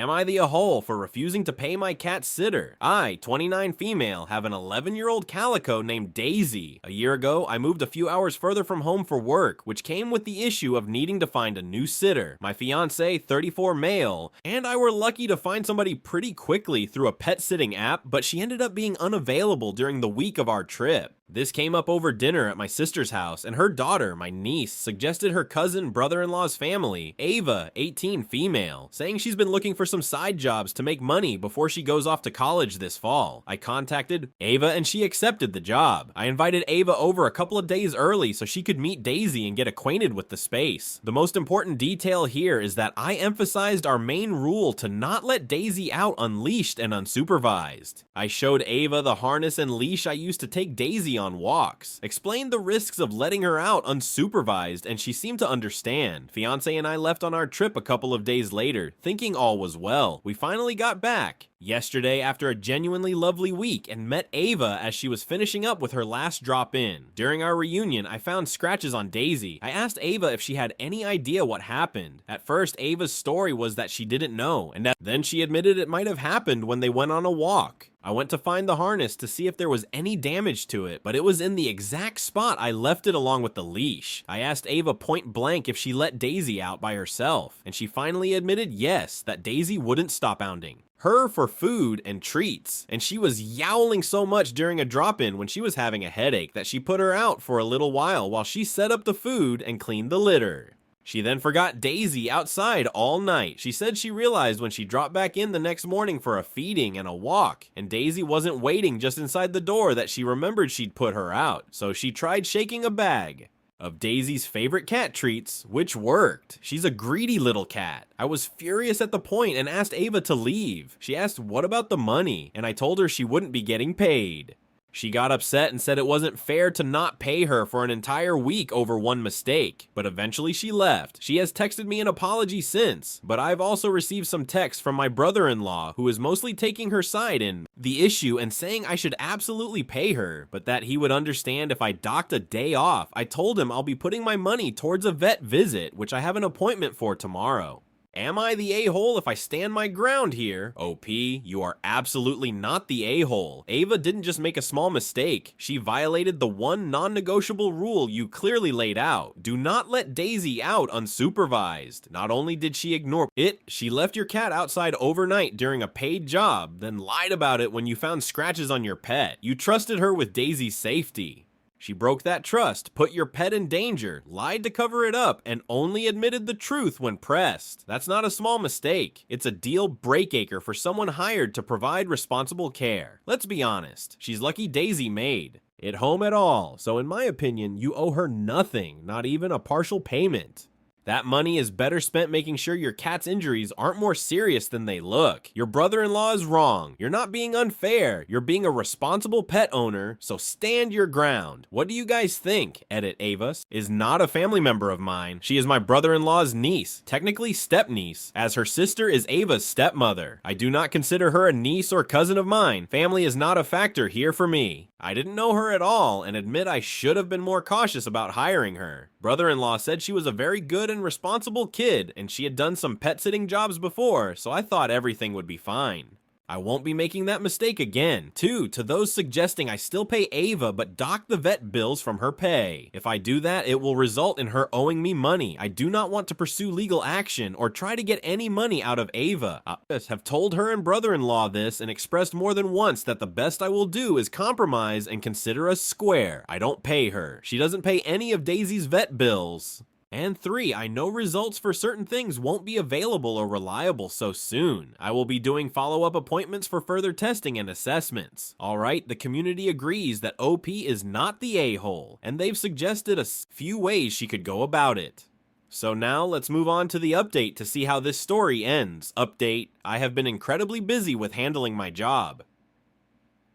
Am I the a-hole for refusing to pay my cat's sitter? I, 29 female, have an 11-year-old calico named Daisy. A year ago, I moved a few hours further from home for work, which came with the issue of needing to find a new sitter. My fiance, 34 male, and I were lucky to find somebody pretty quickly through a pet sitting app, but she ended up being unavailable during the week of our trip. This came up over dinner at my sister's house, and her daughter, my niece, suggested her cousin brother-in-law's family, Ava, 18 female, saying she's been looking for some side jobs to make money before she goes off to college this fall. I contacted Ava and she accepted the job. I invited Ava over a couple of days early so she could meet Daisy and get acquainted with the space. The most important detail here is that I emphasized our main rule to not let Daisy out unleashed and unsupervised. I showed Ava the harness and leash I used to take Daisy on walks, explained the risks of letting her out unsupervised, and she seemed to understand. Fiance and I left on our trip a couple of days later, thinking all was well. We finally got back yesterday after a genuinely lovely week and met Ava as she was finishing up with her last drop-in. During our reunion, I found scratches on Daisy. I asked Ava if she had any idea what happened. At first, Ava's story was that she didn't know, and then she admitted it might have happened when they went on a walk. I went to find the harness to see if there was any damage to it, but it was in the exact spot I left it along with the leash. I asked Ava point blank if she let Daisy out by herself, and she finally admitted yes, that Daisy wouldn't stop hounding her for food and treats, and she was yowling so much during a drop-in when she was having a headache that she put her out for a little while she set up the food and cleaned the litter. She then forgot Daisy outside all night. She said she realized when she dropped back in the next morning for a feeding and a walk, and Daisy wasn't waiting just inside the door, that she remembered she'd put her out. So she tried shaking a bag of Daisy's favorite cat treats, which worked. She's a greedy little cat. I was furious at the point and asked Ava to leave. She asked what about the money, and I told her she wouldn't be getting paid. She got upset and said it wasn't fair to not pay her for an entire week over one mistake, but eventually she left. She has texted me an apology since, but I've also received some texts from my brother-in-law, who is mostly taking her side in the issue and saying I should absolutely pay her, but that he would understand if I docked a day off. I told him I'll be putting my money towards a vet visit, which I have an appointment for tomorrow. Am I the a-hole if I stand my ground here? OP, you are absolutely not the a-hole. Ava didn't just make a small mistake. She violated the one non-negotiable rule you clearly laid out. Do not let Daisy out unsupervised. Not only did she ignore it, she left your cat outside overnight during a paid job, then lied about it when you found scratches on your pet. You trusted her with Daisy's safety. She broke that trust, put your pet in danger, lied to cover it up, and only admitted the truth when pressed. That's not a small mistake. It's a deal breaker for someone hired to provide responsible care. Let's be honest, she's lucky Daisy made it home at all, so in my opinion, you owe her nothing, not even a partial payment. That money is better spent making sure your cat's injuries aren't more serious than they look. Your brother-in-law is wrong. You're not being unfair. You're being a responsible pet owner, so stand your ground. What do you guys think? Edit Avas is not a family member of mine. She is my brother-in-law's niece, technically step-niece, as her sister is Ava's stepmother. I do not consider her a niece or cousin of mine. Family is not a factor here for me. I didn't know her at all and admit I should have been more cautious about hiring her. Brother-in-law said she was a very good and responsible kid and she had done some pet sitting jobs before, so I thought everything would be fine. I won't be making that mistake again. 2, to those suggesting I still pay Ava but dock the vet bills from her pay. If I do that, it will result in her owing me money. I do not want to pursue legal action or try to get any money out of Ava. I have told her and brother-in-law this and expressed more than once that the best I will do is compromise and consider us square. I don't pay her. She doesn't pay any of Daisy's vet bills. And 3, I know results for certain things won't be available or reliable so soon. I will be doing follow-up appointments for further testing and assessments. Alright, the community agrees that OP is not the a-hole, and they've suggested a few ways she could go about it. So now let's move on to the update to see how this story ends. Update, I have been incredibly busy with handling my job.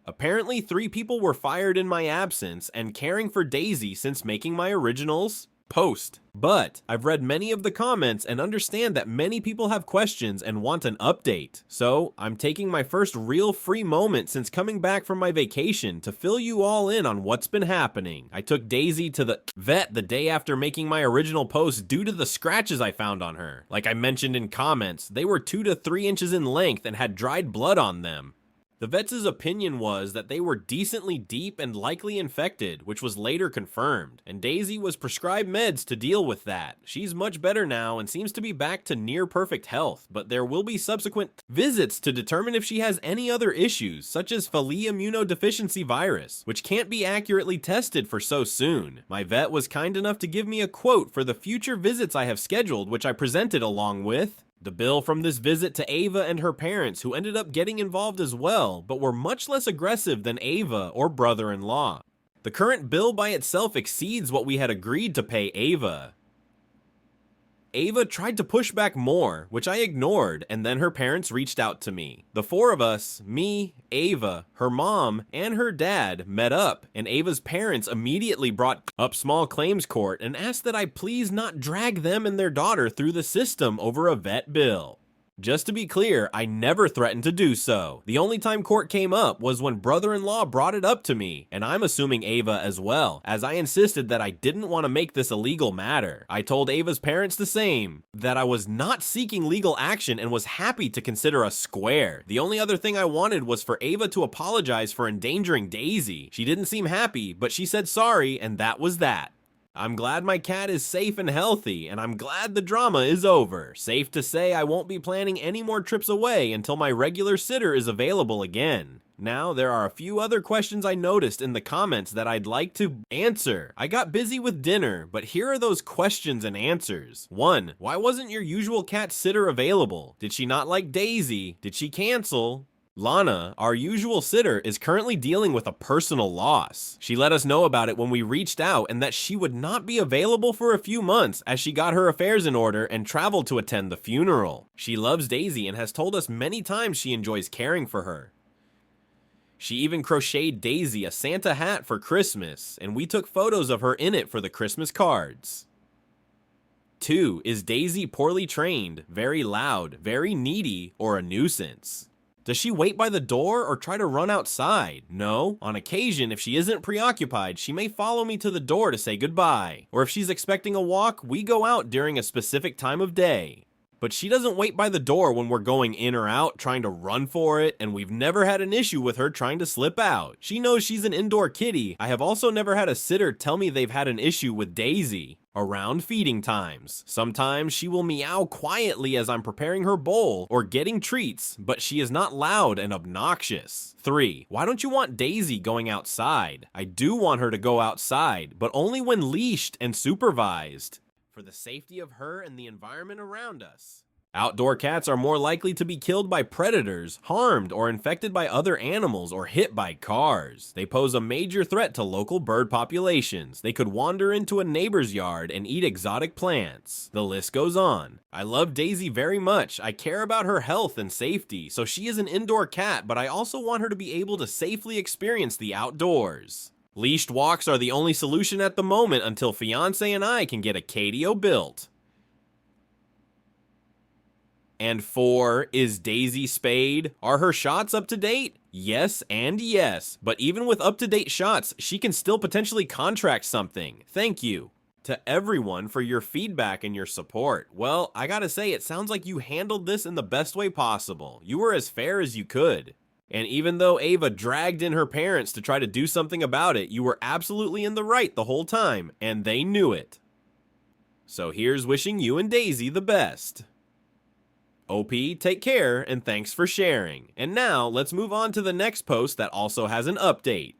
Apparently 3 people were fired in my absence and caring for Daisy since making my originals post. But I've read many of the comments and understand that many people have questions and want an update. So I'm taking my first real free moment since coming back from my vacation to fill you all in on what's been happening. I took Daisy to the vet the day after making my original post due to the scratches I found on her. Like I mentioned in comments, they were 2 to 3 inches in length and had dried blood on them. The vet's opinion was that they were decently deep and likely infected, which was later confirmed, and Daisy was prescribed meds to deal with that. She's much better now and seems to be back to near perfect health, but there will be subsequent visits to determine if she has any other issues, such as Feli immunodeficiency virus, which can't be accurately tested for so soon. My vet was kind enough to give me a quote for the future visits I have scheduled, which I presented along with the bill from this visit to Ava and her parents, who ended up getting involved as well, but were much less aggressive than Ava or brother-in-law. The current bill by itself exceeds what we had agreed to pay Ava. Ava tried to push back more, which I ignored, and then her parents reached out to me. The 4 of us, me, Ava, her mom, and her dad, met up, and Ava's parents immediately brought up small claims court and asked that I please not drag them and their daughter through the system over a vet bill. Just to be clear, I never threatened to do so. The only time court came up was when brother-in-law brought it up to me, and I'm assuming Ava as well, as I insisted that I didn't want to make this a legal matter. I told Ava's parents the same, that I was not seeking legal action and was happy to consider us square. The only other thing I wanted was for Ava to apologize for endangering Daisy. She didn't seem happy, but she said sorry, and that was that. I'm glad my cat is safe and healthy, and I'm glad the drama is over. Safe to say I won't be planning any more trips away until my regular sitter is available again. Now, there are a few other questions I noticed in the comments that I'd like to answer. I got busy with dinner, but here are those questions and answers. 1. Why wasn't your usual cat sitter available? Did she not like Daisy? Did she cancel? Lana, our usual sitter, is currently dealing with a personal loss. She let us know about it when we reached out and that she would not be available for a few months as she got her affairs in order and traveled to attend the funeral. She loves Daisy and has told us many times she enjoys caring for her. She even crocheted Daisy a Santa hat for Christmas, and we took photos of her in it for the Christmas cards. 2. Is Daisy poorly trained, very loud, very needy, or a nuisance? Does she wait by the door or try to run outside? No. On occasion, if she isn't preoccupied, she may follow me to the door to say goodbye. Or if she's expecting a walk, we go out during a specific time of day. But she doesn't wait by the door when we're going in or out, trying to run for it, and we've never had an issue with her trying to slip out. She knows she's an indoor kitty. I have also never had a sitter tell me they've had an issue with Daisy around feeding times. Sometimes she will meow quietly as I'm preparing her bowl or getting treats, but she is not loud and obnoxious. 3. Why don't you want Daisy going outside? I do want her to go outside, but only when leashed and supervised, for the safety of her and the environment around us. Outdoor cats are more likely to be killed by predators, harmed or infected by other animals, or hit by cars. They pose a major threat to local bird populations. They could wander into a neighbor's yard and eat exotic plants. The list goes on. I love Daisy very much. I care about her health and safety, so she is an indoor cat, but I also want her to be able to safely experience the outdoors. Leashed walks are the only solution at the moment until fiance and I can get a catio built. And 4, is Daisy spayed? Are her shots up to date? Yes and yes, but even with up-to-date shots, she can still potentially contract something. Thank you to everyone for your feedback and your support. Well, I gotta say, it sounds like you handled this in the best way possible. You were as fair as you could. And even though Ava dragged in her parents to try to do something about it, you were absolutely in the right the whole time, and they knew it. So here's wishing you and Daisy the best. OP, take care, and thanks for sharing. And now, let's move on to the next post that also has an update.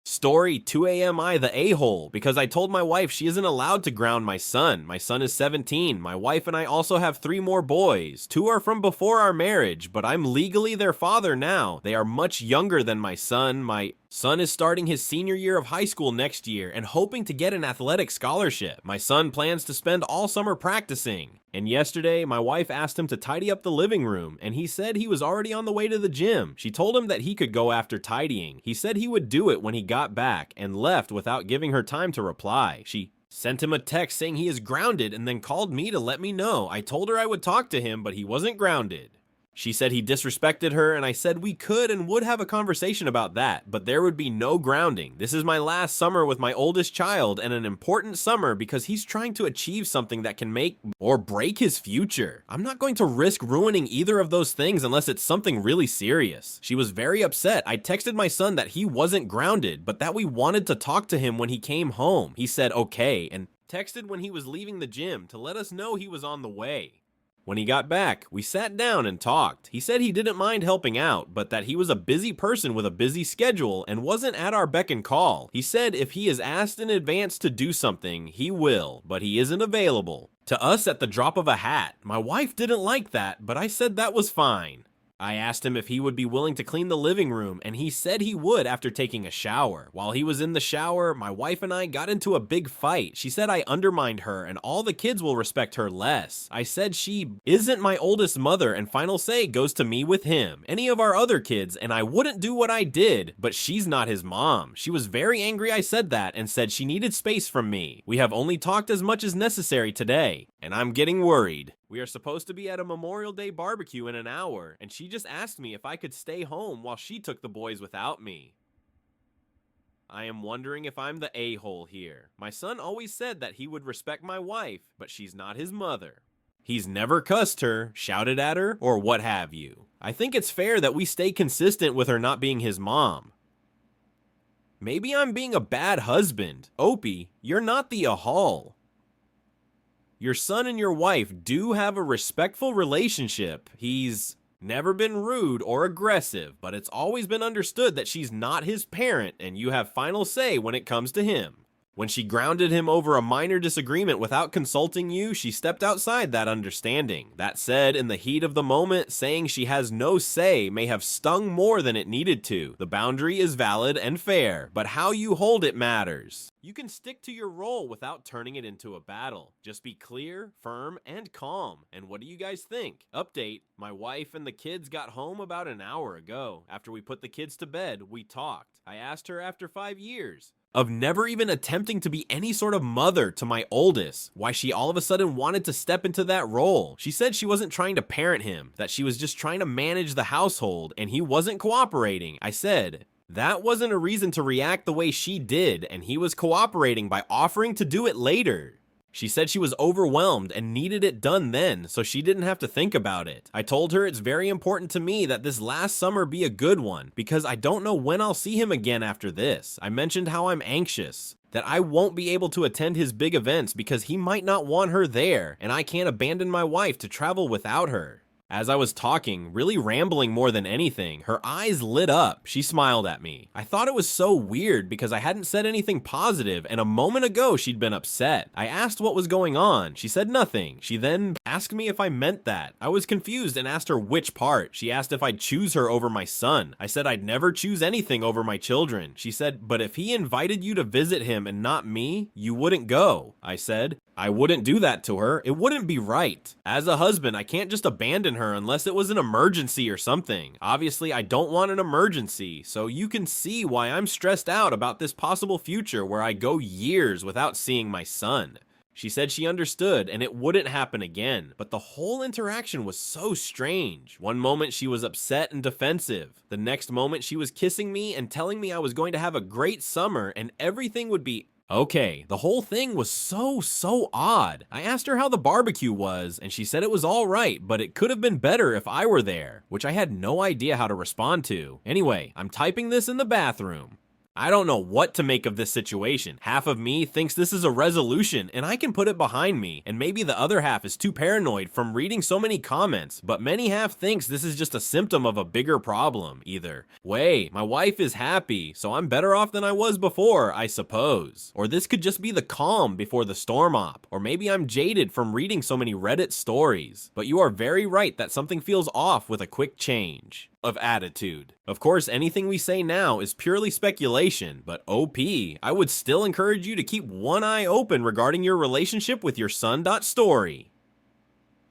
Story 2AMI the a-hole, because I told my wife she isn't allowed to ground my son. My son is 17. My wife and I also have 3 more boys. 2 are from before our marriage, but I'm legally their father now. They are much younger than my son. My son is starting his senior year of high school next year and hoping to get an athletic scholarship. My son plans to spend all summer practicing. And yesterday, my wife asked him to tidy up the living room, and he said he was already on the way to the gym. She told him that he could go after tidying. He said he would do it when he got back, and left without giving her time to reply. She Sent him a text saying he is grounded and then called me to let me know. I told her I would talk to him, but he wasn't grounded. She said he disrespected her, and I said we could and would have a conversation about that, but there would be no grounding. This is my last summer with my oldest child, and an important summer because he's trying to achieve something that can make or break his future. I'm not going to risk ruining either of those things unless it's something really serious. She was very upset. I texted my son that he wasn't grounded, but that we wanted to talk to him when he came home. He said okay, and texted when he was leaving the gym to let us know he was on the way. When he got back, we sat down and talked. He said he didn't mind helping out, but that he was a busy person with a busy schedule and wasn't at our beck and call. He said if he is asked in advance to do something, he will, but he isn't available. To us at the drop of a hat. My wife didn't like that, but I said that was fine. I asked him if he would be willing to clean the living room, and he said he would after taking a shower. While he was in the shower, my wife and I got into a big fight. She said I undermined her and all the kids will respect her less. I said she isn't my oldest mother and final say goes to me with him, any of our other kids, and I wouldn't do what I did, but she's not his mom. She was very angry I said that and said she needed space from me. We have only talked as much as necessary today, and I'm getting worried. We are supposed to be at a Memorial Day barbecue in an hour, and she just asked me if I could stay home while she took the boys without me. I am wondering if I'm the a-hole here. My son always said that he would respect my wife, but she's not his mother. He's never cussed her, shouted at her, or what have you. I think it's fair that we stay consistent with her not being his mom. Maybe I'm being a bad husband. Opie, you're not the a-hole. Your son and your wife do have a respectful relationship. He's never been rude or aggressive, but it's always been understood that she's not his parent and you have final say when it comes to him. When she grounded him over a minor disagreement without consulting you, she stepped outside that understanding. That said, in the heat of the moment, saying she has no say may have stung more than it needed to. The boundary is valid and fair, but how you hold it matters. You can stick to your role without turning it into a battle. Just be clear, firm, and calm. And what do you guys think? Update, my wife and the kids got home about an hour ago. After we put the kids to bed, we talked. I asked her after 5 years of never even attempting to be any sort of mother to my oldest, why she all of a sudden wanted to step into that role. She said she wasn't trying to parent him, that she was just trying to manage the household, and he wasn't cooperating. I said, that wasn't a reason to react the way she did, and he was cooperating by offering to do it later. She said she was overwhelmed and needed it done then, so she didn't have to think about it. I told her it's very important to me that this last summer be a good one, because I don't know when I'll see him again after this. I mentioned how I'm anxious, that I won't be able to attend his big events because he might not want her there, and I can't abandon my wife to travel without her. As I was talking, really rambling more than anything, her eyes lit up. She smiled at me. I thought it was so weird because I hadn't said anything positive, and a moment ago she'd been upset. I asked what was going on. She said nothing. She then asked me if I meant that. I was confused and asked her which part. She asked if I'd choose her over my son. I said I'd never choose anything over my children. She said, but if he invited you to visit him and not me, you wouldn't go. I said, I wouldn't do that to her. It wouldn't be right. As a husband, I can't just abandon her unless it was an emergency or something. Obviously, I don't want an emergency, so you can see why I'm stressed out about this possible future where I go years without seeing my son. She said she understood and it wouldn't happen again, but the whole interaction was so strange. One moment she was upset and defensive. The next moment she was kissing me and telling me I was going to have a great summer and everything would be okay. The whole thing was so odd. I asked her how the barbecue was, and she said it was all right, but it could have been better if I were there, which I had no idea how to respond to. Anyway, I'm typing this in the bathroom. I don't know what to make of this situation. Half of me thinks this is a resolution and I can put it behind me, and maybe the other half is too paranoid from reading so many comments, but many half thinks this is just a symptom of a bigger problem. Either way, my wife is happy, so I'm better off than I was before, I suppose. Or this could just be the calm before the storm op, or maybe I'm jaded from reading so many Reddit stories. But you are very right that something feels off with a quick change of attitude. Of course, anything we say now is purely speculation, but OP, I would still encourage you to keep one eye open regarding your relationship with your son. Story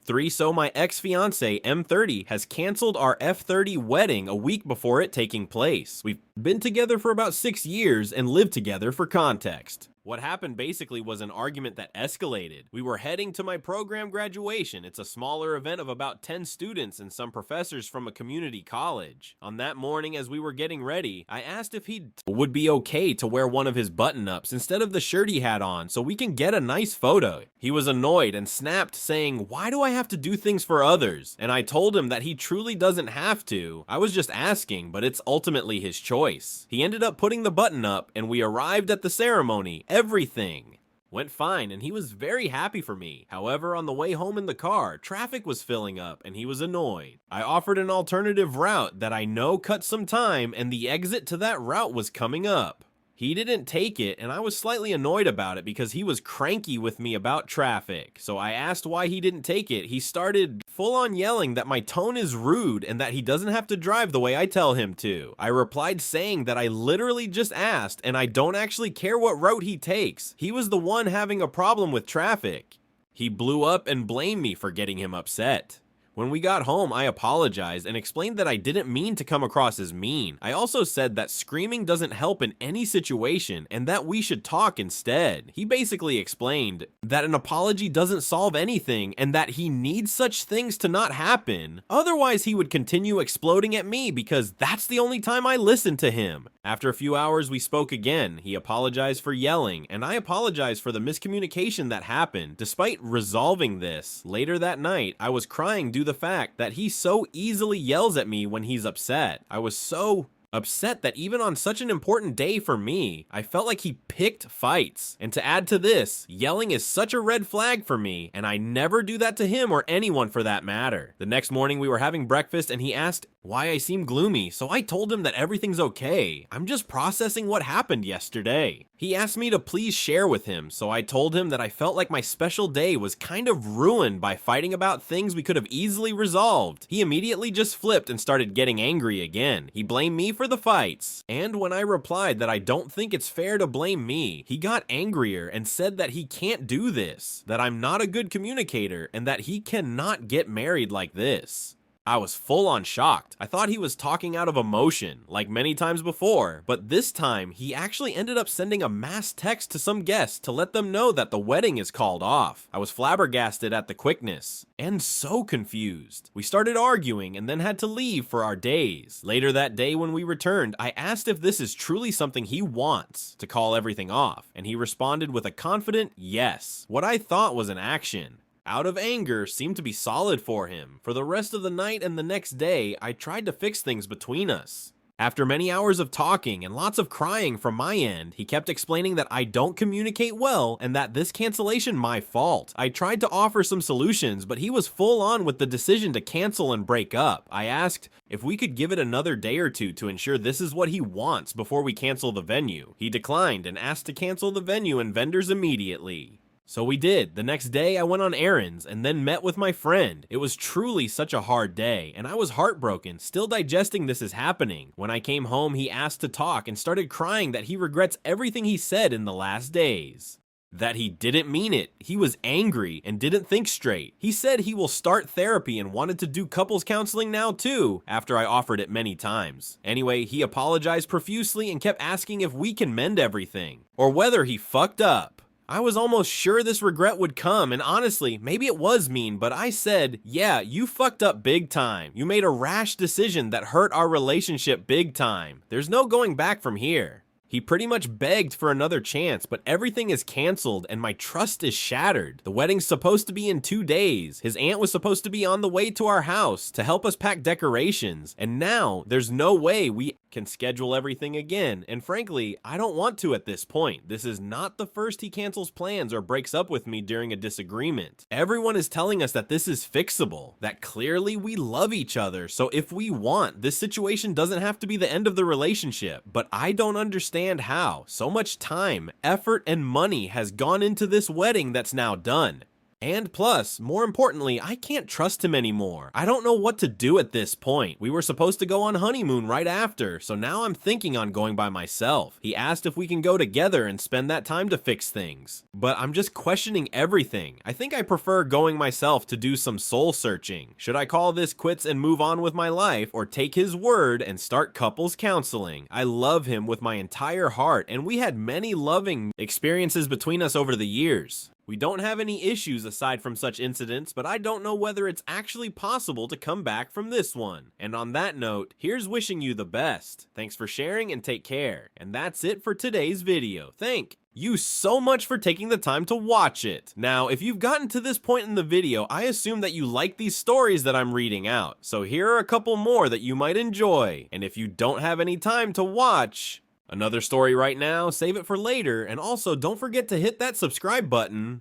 3. So my ex-fiance M30 has canceled our F30 wedding a week before it taking place. We've been together for about 6 years and lived together for context. What happened basically was an argument that escalated. We were heading to my program graduation. It's a smaller event of about 10 students and some professors from a community college. On that morning, as we were getting ready, I asked if he would be okay to wear one of his button-ups instead of the shirt he had on so we can get a nice photo. He was annoyed and snapped, saying, "Why do I have to do things for others?" And I told him that he truly doesn't have to. I was just asking, but it's ultimately his choice. He ended up putting the button up and we arrived at the ceremony. Everything went fine and he was very happy for me. However, on the way home in the car, traffic was filling up and he was annoyed. I offered an alternative route that I know cut some time and the exit to that route was coming up. He didn't take it, and I was slightly annoyed about it because he was cranky with me about traffic. So I asked why he didn't take it. He started full on yelling that my tone is rude and that he doesn't have to drive the way I tell him to. I replied saying that I literally just asked and I don't actually care what route he takes. He was the one having a problem with traffic. He blew up and blamed me for getting him upset. When we got home, I apologized and explained that I didn't mean to come across as mean. I also said that screaming doesn't help in any situation and that we should talk instead. He basically explained that an apology doesn't solve anything and that he needs such things to not happen. Otherwise, he would continue exploding at me because that's the only time I listened to him. After a few hours, we spoke again. He apologized for yelling, and I apologized for the miscommunication that happened. Despite resolving this, later that night, I was crying due to the fact that he so easily yells at me when he's upset. I was so upset that even on such an important day for me, I felt like he picked fights. And to add to this, yelling is such a red flag for me, and I never do that to him or anyone for that matter. The next morning we were having breakfast and he asked why I seem gloomy, so I told him that everything's okay. I'm just processing what happened yesterday. He asked me to please share with him, so I told him that I felt like my special day was kind of ruined by fighting about things we could have easily resolved. He immediately just flipped and started getting angry again. He blamed me for the fights, and when I replied that I don't think it's fair to blame me, he got angrier and said that he can't do this, that I'm not a good communicator, and that he cannot get married like this. I was full on shocked. I thought he was talking out of emotion, like many times before, but this time he actually ended up sending a mass text to some guests to let them know that the wedding is called off. I was flabbergasted at the quickness and so confused. We started arguing and then had to leave for our days. Later that day when we returned, I asked if this is truly something he wants, to call everything off, and he responded with a confident yes, what I thought was an action. Out of anger seemed to be solid for him. For the rest of the night and the next day, I tried to fix things between us. After many hours of talking and lots of crying from my end, he kept explaining that I don't communicate well and that this cancellation my fault. I tried to offer some solutions, but he was full on with the decision to cancel and break up. I asked if we could give it another day or two to ensure this is what he wants before we cancel the venue. He declined and asked to cancel the venue and vendors immediately. So we did. The next day I went on errands and then met with my friend. It was truly such a hard day and I was heartbroken, still digesting this is happening. When I came home, he asked to talk and started crying that he regrets everything he said in the last days. That he didn't mean it. He was angry and didn't think straight. He said he will start therapy and wanted to do couples counseling now too, after I offered it many times. Anyway, he apologized profusely and kept asking if we can mend everything, or whether he fucked up. I was almost sure this regret would come, and honestly, maybe it was mean, but I said, yeah, you fucked up big time. You made a rash decision that hurt our relationship big time. There's no going back from here. He pretty much begged for another chance, but everything is canceled and my trust is shattered. The wedding's supposed to be in 2 days. His aunt was supposed to be on the way to our house to help us pack decorations, and now there's no way we can schedule everything again, and frankly, I don't want to at this point. This is not the first he cancels plans or breaks up with me during a disagreement. Everyone is telling us that this is fixable, that clearly we love each other, so if we want, this situation doesn't have to be the end of the relationship, but I don't understand how. So much time, effort, and money has gone into this wedding that's now done. And plus, more importantly, I can't trust him anymore. I don't know what to do at this point. We were supposed to go on honeymoon right after, so now I'm thinking on going by myself. He asked if we can go together and spend that time to fix things. But I'm just questioning everything. I think I prefer going myself to do some soul searching. Should I call this quits and move on with my life, or take his word and start couples counseling? I love him with my entire heart, and we had many loving experiences between us over the years. We don't have any issues aside from such incidents, but I don't know whether it's actually possible to come back from this one. And on that note, here's wishing you the best. Thanks for sharing and take care. And that's it for today's video. Thank you so much for taking the time to watch it. Now, if you've gotten to this point in the video, I assume that you like these stories that I'm reading out. So here are a couple more that you might enjoy. And if you don't have any time to watch another story right now, save it for later, and also don't forget to hit that subscribe button.